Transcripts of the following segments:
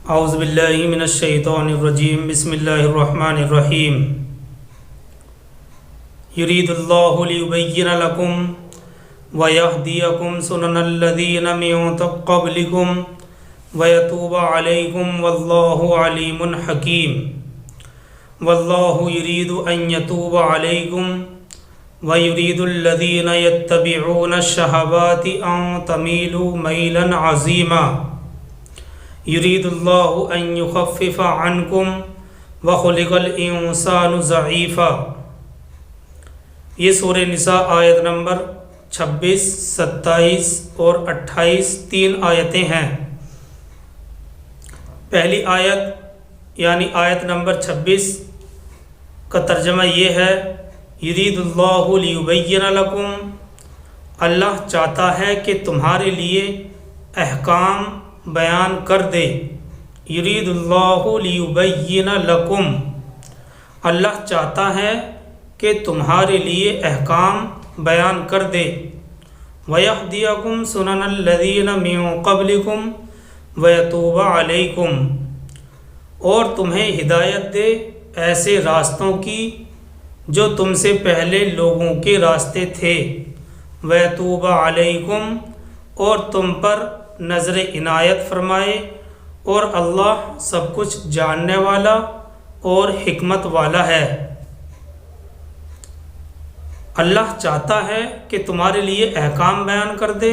اعوذ باللہ من الشیطان الرجیم بسم اللہ الرحمن الرحیم یرید اللہ لیبین لکم ویہدیکم سنن الذین من قبلکم ویتوب علیکم واللہ علیم حکیم واللہ یرید ان یتوب علیکم ویرید الذین یتبعون الشہوات ان تمیلوا میلا عظیما یرید اللہ ان یخفف عنکم وخلق الانسان ضعیفا۔ یہ سورہ نساء آیت نمبر 26، 27 اور 28 تین آیتیں ہیں۔ پہلی آیت یعنی آیت نمبر 26 کا ترجمہ یہ ہے، یرید اللہ لیبین لکم، اللہ چاہتا ہے کہ تمہارے لیے احکام بیان کر دے۔ یرید اللہ لیبین لکم، اللہ چاہتا ہے کہ تمہارے لیے احکام بیان کر دے۔ ویہدیکم سنن الذین من قبلکم ویتوب علیکم، اور تمہیں ہدایت دے ایسے راستوں کی جو تم سے پہلے لوگوں کے راستے تھے۔ ویتوب علیکم، اور تم پر نظر عنایت فرمائے، اور اللہ سب کچھ جاننے والا اور حکمت والا ہے۔ اللہ چاہتا ہے کہ تمہارے لیے احکام بیان کر دے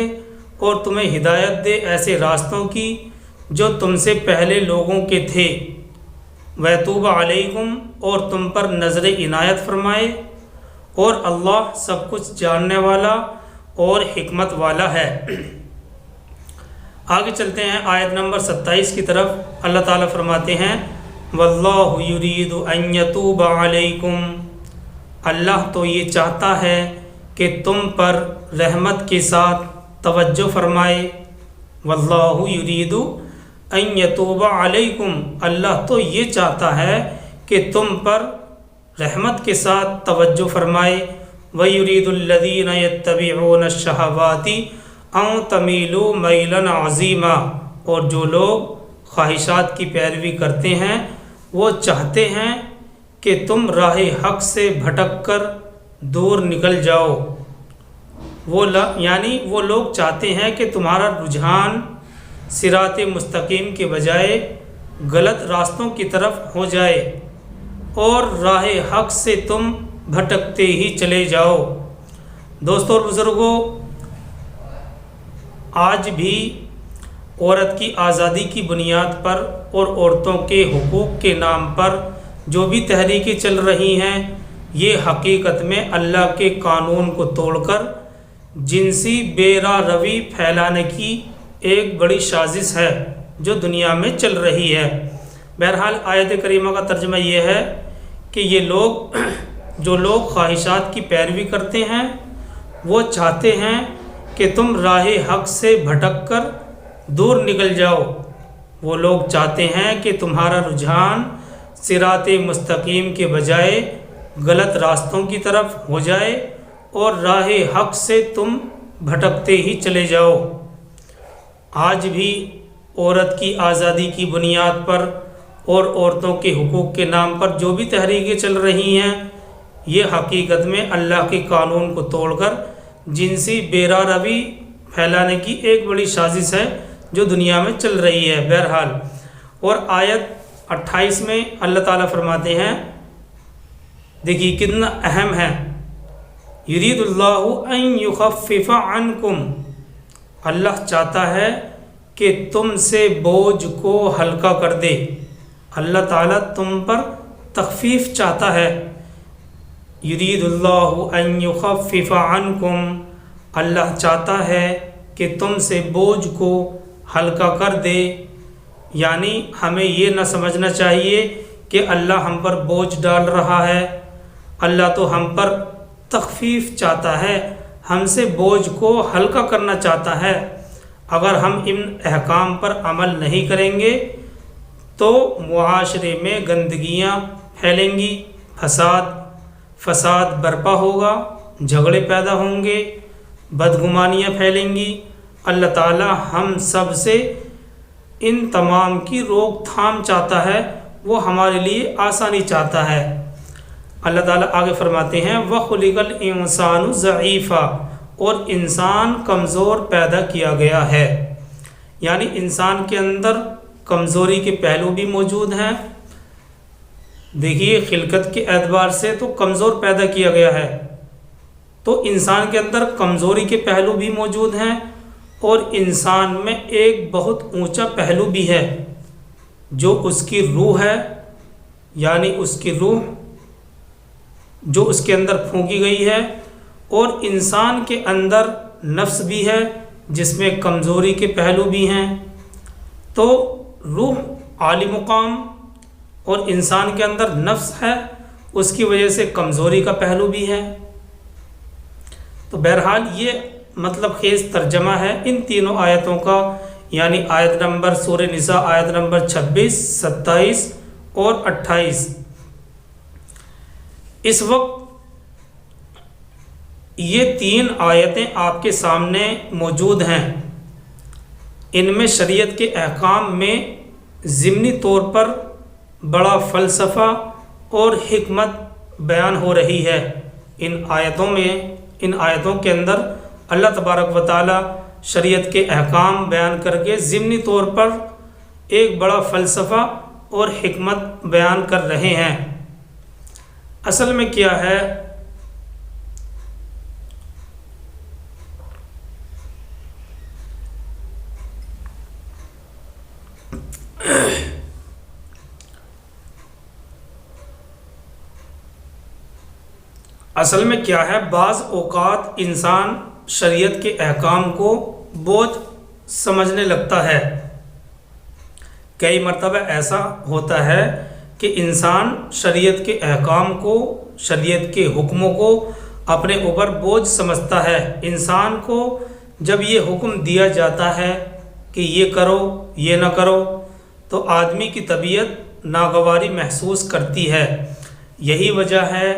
اور تمہیں ہدایت دے ایسے راستوں کی جو تم سے پہلے لوگوں کے تھے۔ ویتوب علیکم، اور تم پر نظر عنایت فرمائے، اور اللہ سب کچھ جاننے والا اور حکمت والا ہے۔ آگے چلتے ہیں آیت نمبر 27 کی طرف۔ اللہ تعالیٰ فرماتے ہیں، واللہ یرید ان یتوب علیکم، اللہ تو یہ چاہتا ہے کہ تم پر رحمت کے ساتھ توجہ فرمائے۔ واللہ یرید ان یتوب علیکم، اللہ تو یہ چاہتا ہے کہ تم پر رحمت کے ساتھ توجہ فرمائے۔ ویرید الذین یتبعون الشہوات ان تمیلوا میلا عظیما، اور جو لوگ خواہشات کی پیروی کرتے ہیں وہ چاہتے ہیں کہ تم راہ حق سے بھٹک کر دور نکل جاؤ۔ وہ لوگ چاہتے ہیں کہ تمہارا رجحان صراط مستقیم کے بجائے غلط راستوں کی طرف ہو جائے اور راہ حق سے تم بھٹکتے ہی چلے جاؤ۔ دوستوں اور بزرگوں، آج بھی عورت کی آزادی کی بنیاد پر اور عورتوں کے حقوق کے نام پر جو بھی تحریکیں چل رہی ہیں، یہ حقیقت میں اللہ کے قانون کو توڑ کر جنسی بے راہ روی پھیلانے کی ایک بڑی سازش ہے جو دنیا میں چل رہی ہے۔ بہرحال آیت کریمہ کا ترجمہ یہ ہے کہ یہ جو لوگ خواہشات کی پیروی کرتے ہیں وہ چاہتے ہیں کہ تم راہ حق سے بھٹک کر دور نکل جاؤ۔ وہ لوگ چاہتے ہیں کہ تمہارا رجحان صراط مستقیم کے بجائے غلط راستوں کی طرف ہو جائے اور راہ حق سے تم بھٹکتے ہی چلے جاؤ۔ آج بھی عورت کی آزادی کی بنیاد پر اور عورتوں کے حقوق کے نام پر جو بھی تحریکیں چل رہی ہیں، یہ حقیقت میں اللہ کے قانون کو توڑ کر جنسی بے راہ روی پھیلانے کی ایک بڑی سازش ہے جو دنیا میں چل رہی ہے۔ بہرحال، اور آیت 28 میں اللہ تعالیٰ فرماتے ہیں، دیکھیے کتنا اہم ہے، یرید اللہ ان یخفف عنکم، اللہ چاہتا ہے کہ تم سے بوجھ کو ہلکا کر دے۔ اللہ تعالیٰ تم پر تخفیف چاہتا ہے۔ یرید اللہ ان یخفف عنکم، اللہ چاہتا ہے کہ تم سے بوجھ کو ہلکا کر دے۔ یعنی ہمیں یہ نہ سمجھنا چاہیے کہ اللہ ہم پر بوجھ ڈال رہا ہے، اللہ تو ہم پر تخفیف چاہتا ہے، ہم سے بوجھ کو ہلکا کرنا چاہتا ہے۔ اگر ہم ان احکام پر عمل نہیں کریں گے تو معاشرے میں گندگیاں پھیلیں گی، فساد برپا ہوگا، جھگڑے پیدا ہوں گے، بدگمانیاں پھیلیں گی۔ اللہ تعالی ہم سب سے ان تمام کی روک تھام چاہتا ہے، وہ ہمارے لیے آسانی چاہتا ہے۔ اللہ تعالیٰ آگے فرماتے ہیں وَخُلِقَ الْإِنسَانُ ضَعِيفًا، اور انسان کمزور پیدا کیا گیا ہے، یعنی انسان کے اندر کمزوری کے پہلو بھی موجود ہیں۔ دیکھیے خلقت کے اعتبار سے تو کمزور پیدا کیا گیا ہے، تو انسان کے اندر کمزوری کے پہلو بھی موجود ہیں، اور انسان میں ایک بہت اونچا پہلو بھی ہے جو اس کی روح ہے، یعنی اس کی روح جو اس کے اندر پھونکی گئی ہے، اور انسان کے اندر نفس بھی ہے جس میں کمزوری کے پہلو بھی ہیں۔ تو روح عالی مقام اور انسان کے اندر نفس ہے، اس کی وجہ سے کمزوری کا پہلو بھی ہے۔ تو بہرحال یہ مطلب خیز ترجمہ ہے ان تینوں آیتوں کا، یعنی آیت نمبر سورہ نساء آیت نمبر 26، 27 اور 28۔ اس وقت یہ تین آیتیں آپ کے سامنے موجود ہیں، ان میں شریعت کے احکام میں ضمنی طور پر بڑا فلسفہ اور حکمت بیان ہو رہی ہے۔ ان آیتوں کے اندر اللہ تبارک و تعالی شریعت کے احکام بیان کر کے ضمنی طور پر ایک بڑا فلسفہ اور حکمت بیان کر رہے ہیں۔ اصل میں کیا ہے، بعض اوقات انسان شریعت کے احکام کو بوجھ سمجھنے لگتا ہے۔ کئی مرتبہ ایسا ہوتا ہے کہ انسان شریعت کے احکام کو، شریعت کے حکموں کو اپنے اوپر بوجھ سمجھتا ہے۔ انسان کو جب یہ حکم دیا جاتا ہے کہ یہ کرو یہ نہ کرو، تو آدمی کی طبیعت ناگواری محسوس کرتی ہے۔ یہی وجہ ہے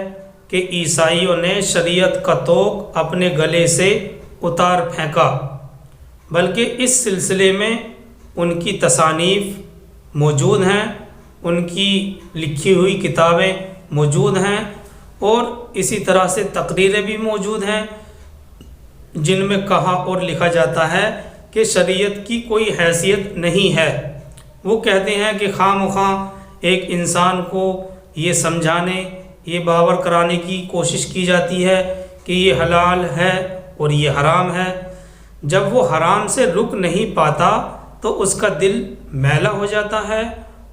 کہ عیسائیوں نے شریعت کا طوق اپنے گلے سے اتار پھینکا، بلکہ اس سلسلے میں ان کی تصانیف موجود ہیں، ان کی لکھی ہوئی کتابیں موجود ہیں، اور اسی طرح سے تقریریں بھی موجود ہیں جن میں کہا اور لکھا جاتا ہے کہ شریعت کی کوئی حیثیت نہیں ہے۔ وہ کہتے ہیں کہ خواہ مخواہ ایک انسان کو یہ سمجھانے، یہ باور کرانے کی کوشش کی جاتی ہے کہ یہ حلال ہے اور یہ حرام ہے۔ جب وہ حرام سے رک نہیں پاتا تو اس کا دل میلا ہو جاتا ہے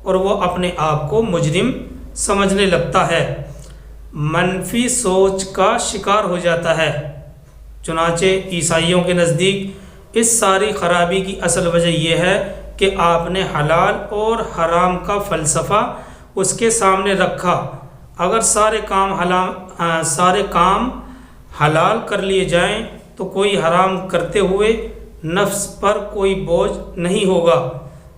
اور وہ اپنے آپ کو مجرم سمجھنے لگتا ہے، منفی سوچ کا شکار ہو جاتا ہے۔ چنانچہ عیسائیوں کے نزدیک اس ساری خرابی کی اصل وجہ یہ ہے کہ آپ نے حلال اور حرام کا فلسفہ اس کے سامنے رکھا۔ اگر سارے کام حلال کر لیے جائیں تو کوئی حرام کرتے ہوئے نفس پر کوئی بوجھ نہیں ہوگا۔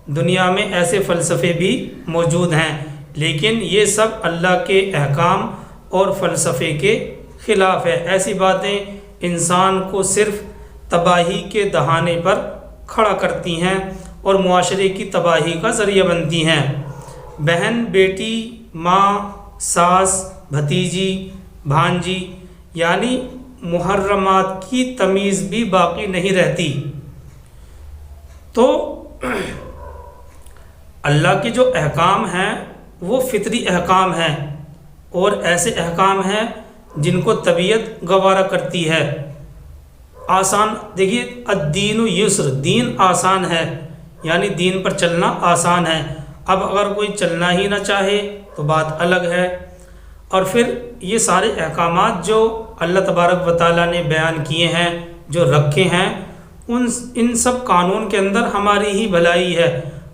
دنیا میں ایسے فلسفے بھی موجود ہیں، لیکن یہ سب اللہ کے احکام اور فلسفے کے خلاف ہے۔ ایسی باتیں انسان کو صرف تباہی کے دہانے پر کھڑا کرتی ہیں اور معاشرے کی تباہی کا ذریعہ بنتی ہیں۔ بہن، بیٹی، ماں، ساس، بھتیجی، بھانجی، یعنی محرمات کی تمیز بھی باقی نہیں رہتی۔ تو اللہ کے جو احکام ہیں وہ فطری احکام ہیں، اور ایسے احکام ہیں جن کو طبیعت گوارا کرتی ہے۔ آسان، دیکھیے الدین یسر، دین آسان ہے، یعنی دین پر چلنا آسان ہے۔ اب اگر کوئی چلنا ہی نہ چاہے تو بات الگ ہے۔ اور پھر یہ سارے احکامات جو اللہ تبارک و تعالیٰ نے بیان کیے ہیں، جو رکھے ہیں، ان سب قانون کے اندر ہماری ہی بھلائی ہے۔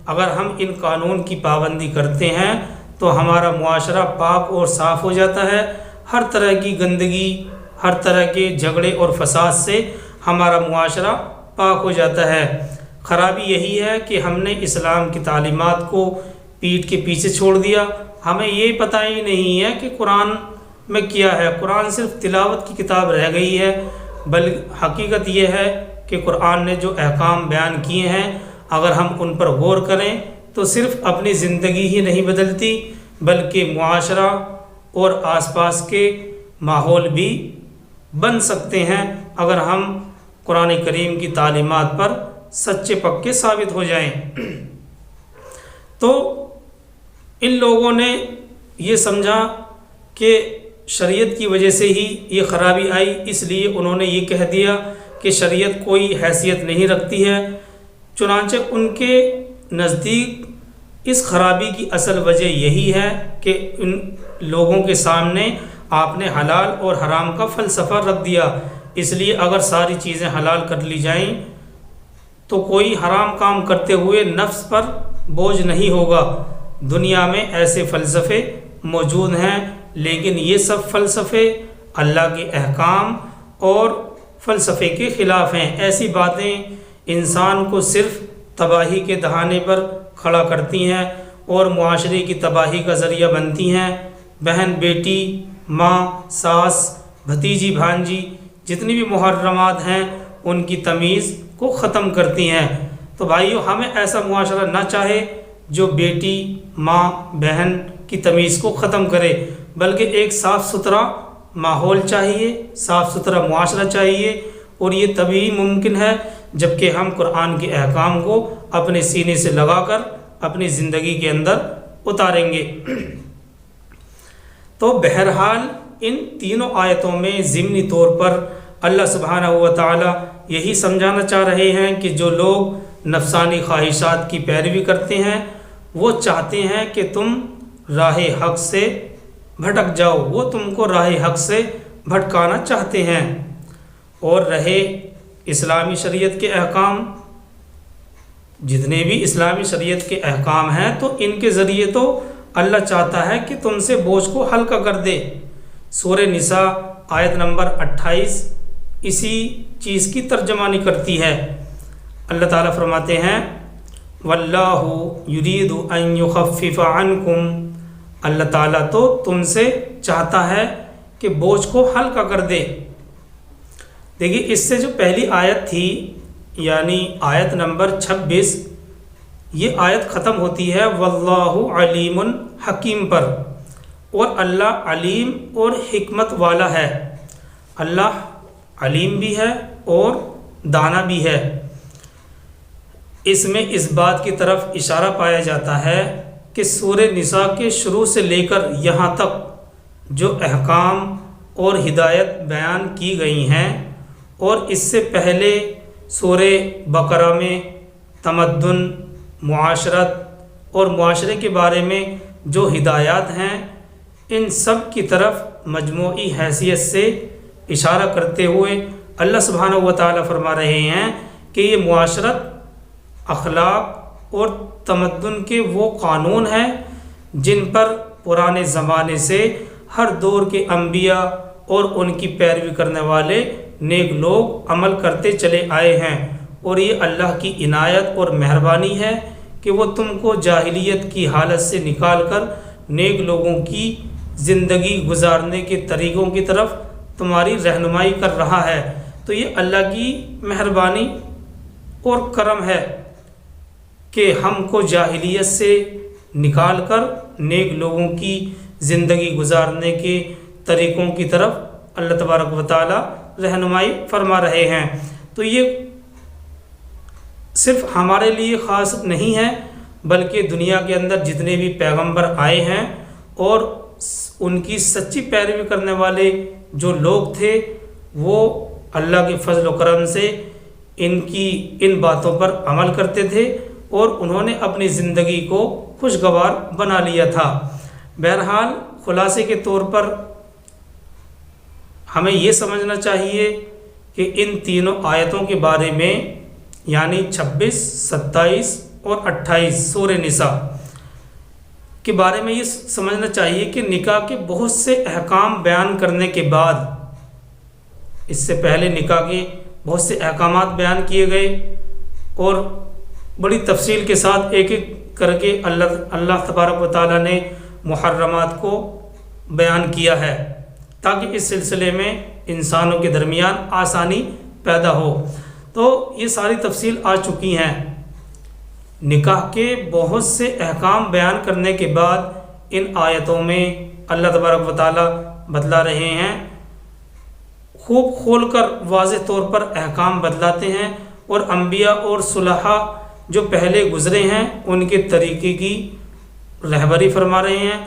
اگر ہم ان قانون کی پابندی کرتے ہیں تو ہمارا معاشرہ پاک اور صاف ہو جاتا ہے۔ ہر طرح کی گندگی، ہر طرح کے جھگڑے اور فساد سے ہمارا معاشرہ پاک ہو جاتا ہے۔ خرابی یہی ہے کہ ہم نے اسلام کی تعلیمات کو پیٹھ کے پیچھے چھوڑ دیا۔ ہمیں یہ پتہ ہی نہیں ہے کہ قرآن میں کیا ہے۔ قرآن صرف تلاوت کی کتاب رہ گئی ہے، بلکہ حقیقت یہ ہے کہ قرآن نے جو احکام بیان کیے ہیں اگر ہم ان پر غور کریں تو صرف اپنی زندگی ہی نہیں بدلتی بلکہ معاشرہ اور آس پاس کے ماحول بھی بن سکتے ہیں اگر ہم قرآن کریم کی تعلیمات پر سچے پکے ثابت ہو جائیں۔ تو ان لوگوں نے یہ سمجھا کہ شریعت کی وجہ سے ہی یہ خرابی آئی، اس لیے انہوں نے یہ کہہ دیا کہ شریعت کوئی حیثیت نہیں رکھتی ہے۔ چنانچہ ان کے نزدیک اس خرابی کی اصل وجہ یہی ہے کہ ان لوگوں کے سامنے آپ نے حلال اور حرام کا فلسفہ رکھ دیا، اس لیے اگر ساری چیزیں حلال کر لی جائیں تو کوئی حرام کام کرتے ہوئے نفس پر بوجھ نہیں ہوگا۔ دنیا میں ایسے فلسفے موجود ہیں، لیکن یہ سب فلسفے اللہ کے احکام اور فلسفے کے خلاف ہیں۔ ایسی باتیں انسان کو صرف تباہی کے دہانے پر کھڑا کرتی ہیں اور معاشرے کی تباہی کا ذریعہ بنتی ہیں۔ بہن بیٹی، ماں، ساس، بھتیجی، بھانجی، جتنی بھی محرمات ہیں ان کی تمیز کو ختم کرتی ہیں۔ تو بھائیو، ہمیں ایسا معاشرہ نہ چاہے جو بیٹی، ماں، بہن کی تمیز کو ختم کرے، بلکہ ایک صاف ستھرا ماحول چاہیے، صاف ستھرا معاشرہ چاہیے، اور یہ تبھی ممکن ہے جب کہ ہم قرآن کے احکام کو اپنے سینے سے لگا کر اپنی زندگی کے اندر اتاریں گے۔ تو بہرحال ان تینوں آیتوں میں ضمنی طور پر اللہ سبحانہ و تعالی یہی سمجھانا چاہ رہے ہیں کہ جو لوگ نفسانی خواہشات کی پیروی کرتے ہیں وہ چاہتے ہیں کہ تم راہ حق سے بھٹک جاؤ، وہ تم کو راہ حق سے بھٹکانا چاہتے ہیں، اور رہے اسلامی شریعت کے احکام، جتنے بھی اسلامی شریعت کے احکام ہیں تو ان کے ذریعے تو اللہ چاہتا ہے کہ تم سے بوجھ کو ہلکا کر دے۔ سورہ نساء آیت نمبر 28 اسی چیز کی ترجمانی کرتی ہے۔ اللہ تعالیٰ فرماتے ہیں واللہ یرید ان یخفف عنکم، اللہ تعالیٰ تو تم سے چاہتا ہے کہ بوجھ کو ہلکا کر دے۔ دیکھیے، اس سے جو پہلی آیت تھی یعنی آیت نمبر 26، یہ آیت ختم ہوتی ہے واللہ علیم حکیم پر، اور اللہ علیم اور حکمت والا ہے۔ اللہ علیم بھی ہے اور دانا بھی ہے۔ اس میں اس بات کی طرف اشارہ پایا جاتا ہے کہ سورہ نساء کے شروع سے لے کر یہاں تک جو احکام اور ہدایت بیان کی گئی ہیں، اور اس سے پہلے سورہ بقرہ میں تمدن، معاشرت اور معاشرے کے بارے میں جو ہدایات ہیں، ان سب کی طرف مجموعی حیثیت سے اشارہ کرتے ہوئے اللہ سبحانہ و تعالیٰ فرما رہے ہیں کہ یہ معاشرت، اخلاق اور تمدن کے وہ قانون ہیں جن پر پرانے زمانے سے ہر دور کے انبیاء اور ان کی پیروی کرنے والے نیک لوگ عمل کرتے چلے آئے ہیں، اور یہ اللہ کی عنایت اور مہربانی ہے کہ وہ تم کو جاہلیت کی حالت سے نکال کر نیک لوگوں کی زندگی گزارنے کے طریقوں کی طرف تمہاری رہنمائی کر رہا ہے۔ تو یہ اللہ کی مہربانی اور کرم ہے کہ ہم کو جاہلیت سے نکال کر نیک لوگوں کی زندگی گزارنے کے طریقوں کی طرف اللہ تبارک و تعالی رہنمائی فرما رہے ہیں۔ تو یہ صرف ہمارے لیے خاص نہیں ہے، بلکہ دنیا کے اندر جتنے بھی پیغمبر آئے ہیں اور ان کی سچی پیروی کرنے والے جو لوگ تھے، وہ اللہ کے فضل و کرم سے ان باتوں پر عمل کرتے تھے اور انہوں نے اپنی زندگی کو خوشگوار بنا لیا تھا۔ بہرحال خلاصے کے طور پر ہمیں یہ سمجھنا چاہیے کہ ان تینوں آیتوں کے بارے میں یعنی 26، 27 اور 28 سورہ نساء کے بارے میں یہ سمجھنا چاہیے کہ نکاح کے بہت سے احکام بیان کرنے کے بعد، اس سے پہلے نکاح کے بہت سے احکامات بیان کیے گئے اور بڑی تفصیل کے ساتھ ایک ایک کر کے اللہ تبارک و تعالیٰ نے محرمات کو بیان کیا ہے تاکہ اس سلسلے میں انسانوں کے درمیان آسانی پیدا ہو۔ تو یہ ساری تفصیل آ چکی ہیں، نکاح کے بہت سے احکام بیان کرنے کے بعد ان آیتوں میں اللہ تبارک و تعالیٰ بتلا رہے ہیں، خوب کھول کر واضح طور پر احکام بتلاتے ہیں، اور انبیاء اور صلحاء جو پہلے گزرے ہیں ان کے طریقے کی رہبری فرما رہے ہیں۔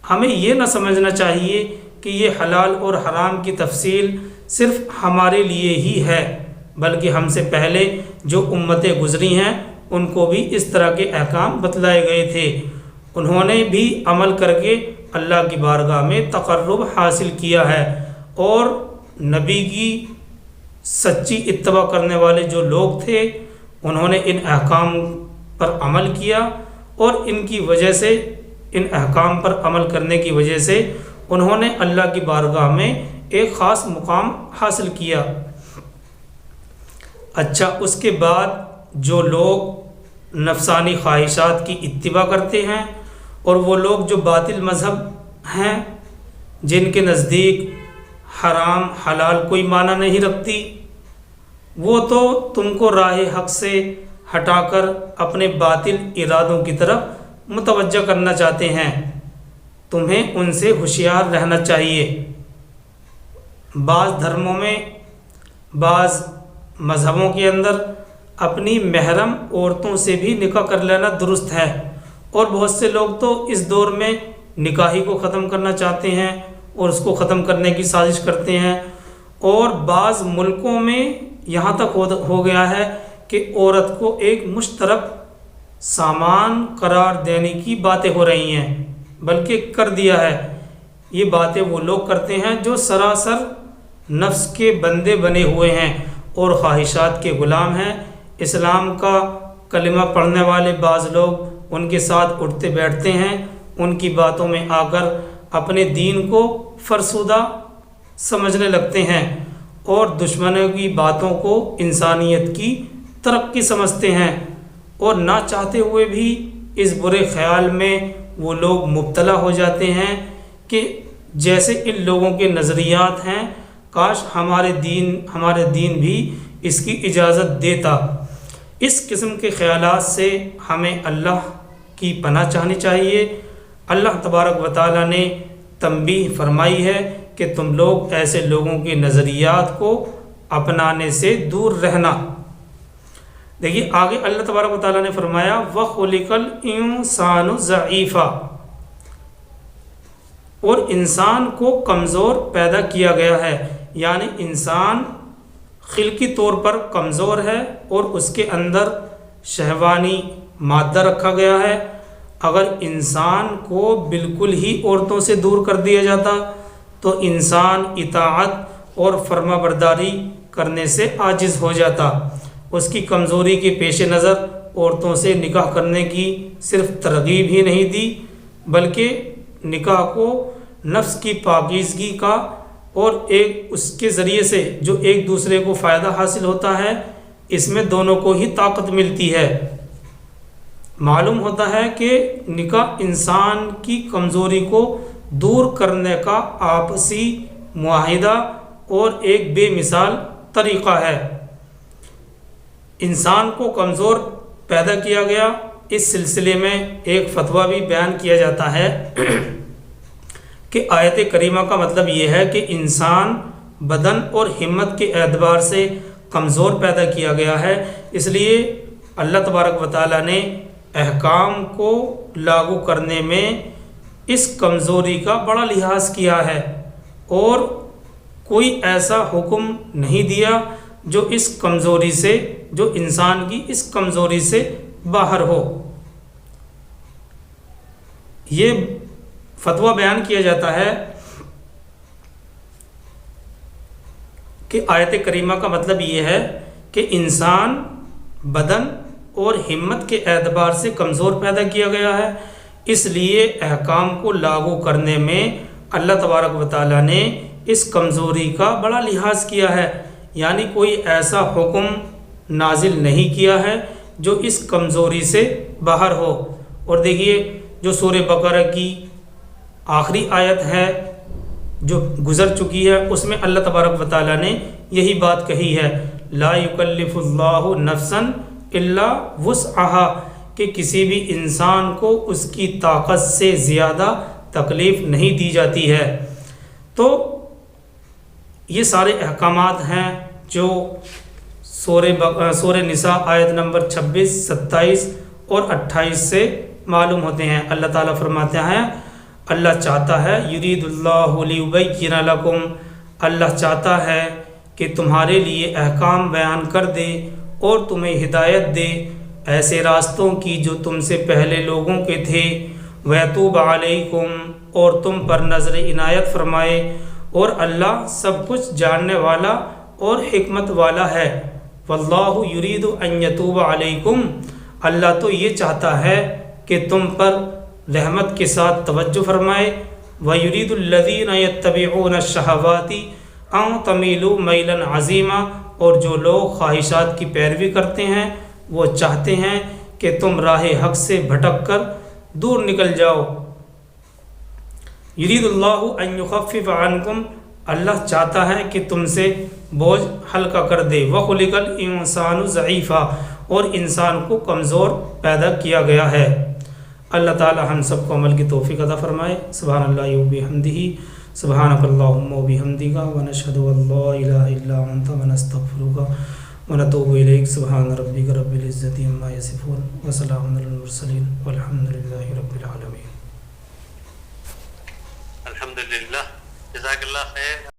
ہمیں یہ نہ سمجھنا چاہیے کہ یہ حلال اور حرام کی تفصیل صرف ہمارے لیے ہی ہے، بلکہ ہم سے پہلے جو امتیں گزری ہیں ان کو بھی اس طرح کے احکام بتلائے گئے تھے، انہوں نے بھی عمل کر کے اللہ کی بارگاہ میں تقرب حاصل کیا ہے، اور نبی کی سچی اتباع کرنے والے جو لوگ تھے انہوں نے ان احکام پر عمل کیا، اور ان کی وجہ سے، ان احکام پر عمل کرنے کی وجہ سے انہوں نے اللہ کی بارگاہ میں ایک خاص مقام حاصل کیا۔ اچھا، اس کے بعد جو لوگ نفسانی خواہشات کی اتباع کرتے ہیں، اور وہ لوگ جو باطل مذہب ہیں جن کے نزدیک حرام حلال کوئی معنی نہیں رکھتی، وہ تو تم کو راہ حق سے ہٹا کر اپنے باطل ارادوں کی طرف متوجہ کرنا چاہتے ہیں۔ تمہیں ان سے ہوشیار رہنا چاہیے۔ بعض دھرموں میں، بعض مذہبوں کے اندر اپنی محرم عورتوں سے بھی نکاح کر لینا درست ہے، اور بہت سے لوگ تو اس دور میں نکاحی کو ختم کرنا چاہتے ہیں اور اس کو ختم کرنے کی سازش کرتے ہیں، اور بعض ملکوں میں یہاں تک ہو گیا ہے کہ عورت کو ایک مشترک سامان قرار دینے کی باتیں ہو رہی ہیں، بلکہ کر دیا ہے۔ یہ باتیں وہ لوگ کرتے ہیں جو سراسر نفس کے بندے بنے ہوئے ہیں اور خواہشات کے غلام ہیں۔ اسلام کا کلمہ پڑھنے والے بعض لوگ ان کے ساتھ اٹھتے بیٹھتے ہیں، ان کی باتوں میں آ کر اپنے دین کو فرسودہ سمجھنے لگتے ہیں، اور دشمنوں کی باتوں کو انسانیت کی ترقی سمجھتے ہیں، اور نہ چاہتے ہوئے بھی اس برے خیال میں وہ لوگ مبتلا ہو جاتے ہیں کہ جیسے ان لوگوں کے نظریات ہیں، کاش ہمارے دین بھی اس کی اجازت دیتا۔ اس قسم کے خیالات سے ہمیں اللہ کی پناہ چاہنی چاہیے۔ اللہ تبارک و تعالیٰ نے تنبیہ فرمائی ہے کہ تم لوگ ایسے لوگوں کے نظریات کو اپنانے سے دور رہنا۔ دیکھیے آگے اللہ تبارک و تعالیٰ نے فرمایا وَخُلِقَ الْإِنسَانُ ضَعِيفًا، اور انسان کو کمزور پیدا کیا گیا ہے، یعنی انسان خلقی طور پر کمزور ہے اور اس کے اندر شہوانی مادہ رکھا گیا ہے۔ اگر انسان کو بالکل ہی عورتوں سے دور کر دیا جاتا تو انسان اطاعت اور فرما برداری کرنے سے عاجز ہو جاتا۔ اس کی کمزوری کے پیش نظر عورتوں سے نکاح کرنے کی صرف ترغیب ہی نہیں دی، بلکہ نکاح کو نفس کی پاکیزگی کا اور ایک اس کے ذریعے سے جو ایک دوسرے کو فائدہ حاصل ہوتا ہے، اس میں دونوں کو ہی طاقت ملتی ہے۔ معلوم ہوتا ہے کہ نکاح انسان کی کمزوری کو دور کرنے کا آپسی معاہدہ اور ایک بے مثال طریقہ ہے۔ انسان کو کمزور پیدا کیا گیا، اس سلسلے میں ایک فتویٰ بھی بیان کیا جاتا ہے کہ آیت کریمہ کا مطلب یہ ہے کہ انسان بدن اور ہمت کے اعتبار سے کمزور پیدا کیا گیا ہے، اس لیے اللہ تبارک و تعالیٰ نے احکام کو لاگو کرنے میں اس کمزوری کا بڑا لحاظ کیا ہے، اور کوئی ایسا حکم نہیں دیا جو اس کمزوری سے، جو انسان کی اس کمزوری سے باہر ہو۔ یہ فتویٰ بیان کیا جاتا ہے کہ آیت کریمہ کا مطلب یہ ہے کہ انسان بدن اور ہمت کے اعتبار سے کمزور پیدا کیا گیا ہے، اس لیے احکام کو لاگو کرنے میں اللہ تبارک و تعالیٰ نے اس کمزوری کا بڑا لحاظ کیا ہے، یعنی کوئی ایسا حکم نازل نہیں کیا ہے جو اس کمزوری سے باہر ہو۔ اور دیکھیے جو سورہ بقرہ کی آخری آیت ہے جو گزر چکی ہے، اس میں اللہ تبارک و تعالیٰ نے یہی بات کہی ہے، لا یکلف اللہ نفسا الا وسعہا کہ کسی بھی انسان کو اس کی طاقت سے زیادہ تکلیف نہیں دی جاتی ہے۔ تو یہ سارے احکامات ہیں جو سورہ نساء آیت نمبر 26، 27 اور 28 سے معلوم ہوتے ہیں۔ اللہ تعالیٰ فرماتے ہیں اللہ چاہتا ہے یرید اللہ لیبین لکم، اللہ چاہتا ہے کہ تمہارے لیے احکام بیان کر دے اور تمہیں ہدایت دے ایسے راستوں کی جو تم سے پہلے لوگوں کے تھے، ویتوب علیکم اور تم پر نظر عنایت فرمائے، اور اللہ سب کچھ جاننے والا اور حکمت والا ہے۔ واللہ یرید ان یتوب علیکم، اللہ تو یہ چاہتا ہے کہ تم پر رحمت کے ساتھ توجہ فرمائے۔ وَيُرِيدُ الَّذِينَ يَتَّبِعُونَ الشَّهَوَاتِ أَن تَمِيلُوا مَيْلًا عَظِيمًا، اور جو لوگ خواہشات کی پیروی کرتے ہیں وہ چاہتے ہیں کہ تم راہ حق سے بھٹک کر دور نکل جاؤ۔ یرید اللہ ان یخفف عنکم، اللہ چاہتا ہے کہ تم سے بوجھ ہلکا کر دے۔ وخلق الانسان ضعیفا، اور انسان کو کمزور پیدا کیا گیا ہے۔ اللہ تعالی ہم سب کو عمل کی توفیق عطا فرمائے۔ سبحان اللہ وبحمدہ، سبحانک اللہم وبحمدک، ونشہد ان لا الہ الا انت، ونستغفرک ونتوب الیک۔ سبحان ربک رب العزۃ عما یصفون، وسلام علی المرسلین، والحمد للہ رب العالمین۔ الحمدللہ، جزاک اللہ خیر۔